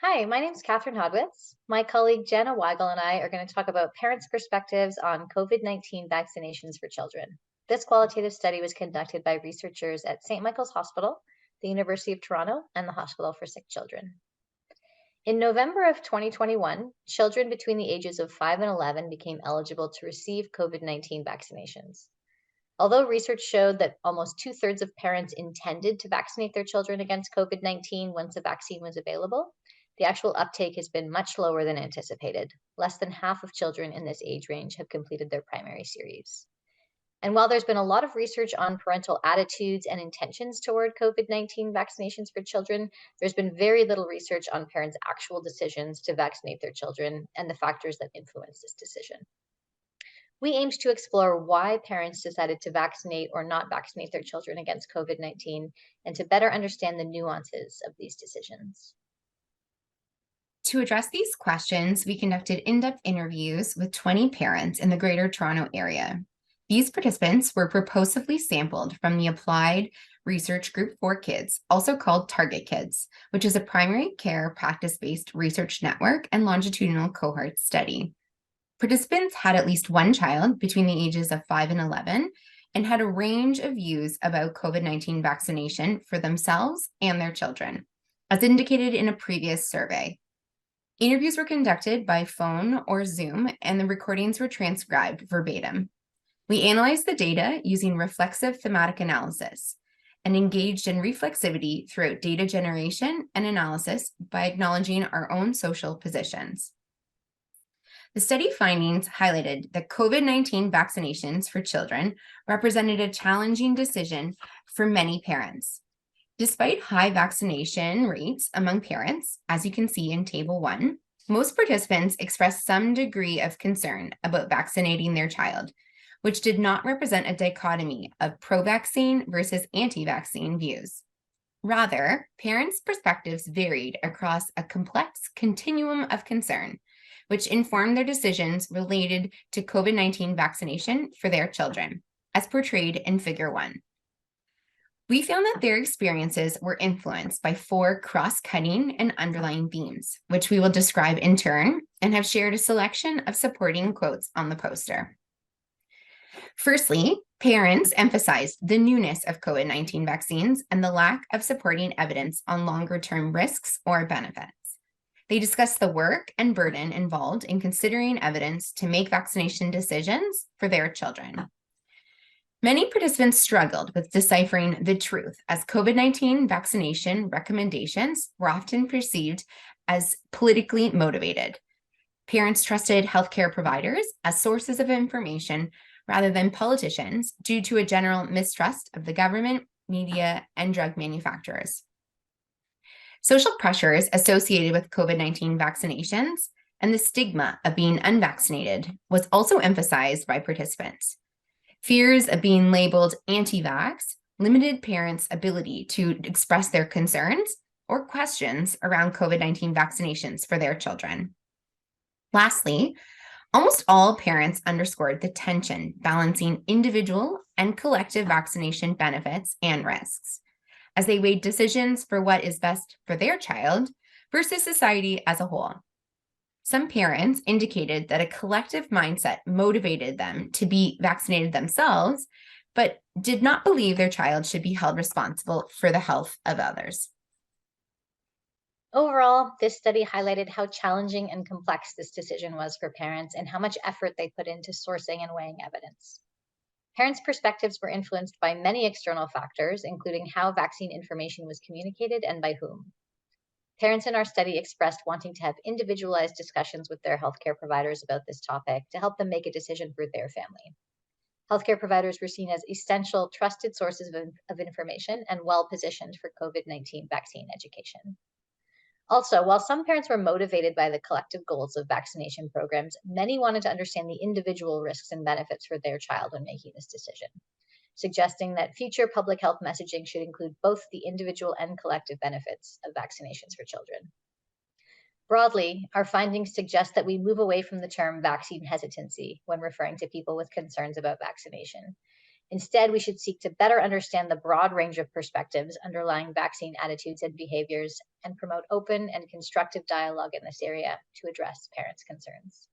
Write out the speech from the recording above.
Hi, my name is Catherine Hodwitz. My colleague Jenna Weigel and I are going to talk about parents' perspectives on COVID-19 vaccinations for children. This qualitative study was conducted by researchers at St. Michael's Hospital, the University of Toronto, and the Hospital for Sick Children. In November of 2021, children between the ages of 5 and 11 became eligible to receive COVID-19 vaccinations. Although research showed that almost two-thirds of parents intended to vaccinate their children against COVID-19 once a vaccine was available, the actual uptake has been much lower than anticipated. Less than half of children in this age range have completed their primary series. And while there's been a lot of research on parental attitudes and intentions toward COVID-19 vaccinations for children, there's been very little research on parents' actual decisions to vaccinate their children and the factors that influence this decision. We aimed to explore why parents decided to vaccinate or not vaccinate their children against COVID-19 and to better understand the nuances of these decisions. To address these questions, we conducted in-depth interviews with 20 parents in the Greater Toronto Area. These participants were purposefully sampled from the Applied Research Group for Kids, also called Target Kids, which is a primary care practice-based research network and longitudinal cohort study. Participants had at least one child between the ages of 5 and 11 and had a range of views about COVID-19 vaccination for themselves and their children, as indicated in a previous survey. Interviews were conducted by phone or Zoom, and the recordings were transcribed verbatim. We analyzed the data using reflexive thematic analysis and engaged in reflexivity throughout data generation and analysis by acknowledging our own social positions. The study findings highlighted that COVID-19 vaccinations for children represented a challenging decision for many parents. Despite high vaccination rates among parents, as you can see in Table 1, most participants expressed some degree of concern about vaccinating their child, which did not represent a dichotomy of pro-vaccine versus anti-vaccine views. Rather, parents' perspectives varied across a complex continuum of concern, which informed their decisions related to COVID-19 vaccination for their children, as portrayed in Figure 1. We found that their experiences were influenced by 4 cross-cutting and underlying themes, which we will describe in turn and have shared a selection of supporting quotes on the poster. Firstly, parents emphasized the newness of COVID-19 vaccines and the lack of supporting evidence on longer-term risks or benefits. They discussed the work and burden involved in considering evidence to make vaccination decisions for their children. Many participants struggled with deciphering the truth, as COVID-19 vaccination recommendations were often perceived as politically motivated. Parents trusted healthcare providers as sources of information rather than politicians due to a general mistrust of the government, media, and drug manufacturers. Social pressures associated with COVID-19 vaccinations and the stigma of being unvaccinated was also emphasized by participants. Fears of being labeled anti-vax limited parents' ability to express their concerns or questions around COVID-19 vaccinations for their children. Lastly, almost all parents underscored the tension balancing individual and collective vaccination benefits and risks, as they weighed decisions for what is best for their child versus society as a whole. Some parents indicated that a collective mindset motivated them to be vaccinated themselves, but did not believe their child should be held responsible for the health of others. Overall, this study highlighted how challenging and complex this decision was for parents and how much effort they put into sourcing and weighing evidence. Parents' perspectives were influenced by many external factors, including how vaccine information was communicated and by whom. Parents in our study expressed wanting to have individualized discussions with their healthcare providers about this topic to help them make a decision for their family. Healthcare providers were seen as essential, trusted sources of information and well-positioned for COVID-19 vaccine education. Also, while some parents were motivated by the collective goals of vaccination programs, many wanted to understand the individual risks and benefits for their child when making this decision, suggesting that future public health messaging should include both the individual and collective benefits of vaccinations for children. Broadly, our findings suggest that we move away from the term vaccine hesitancy when referring to people with concerns about vaccination. Instead, we should seek to better understand the broad range of perspectives underlying vaccine attitudes and behaviors and promote open and constructive dialogue in this area to address parents' concerns.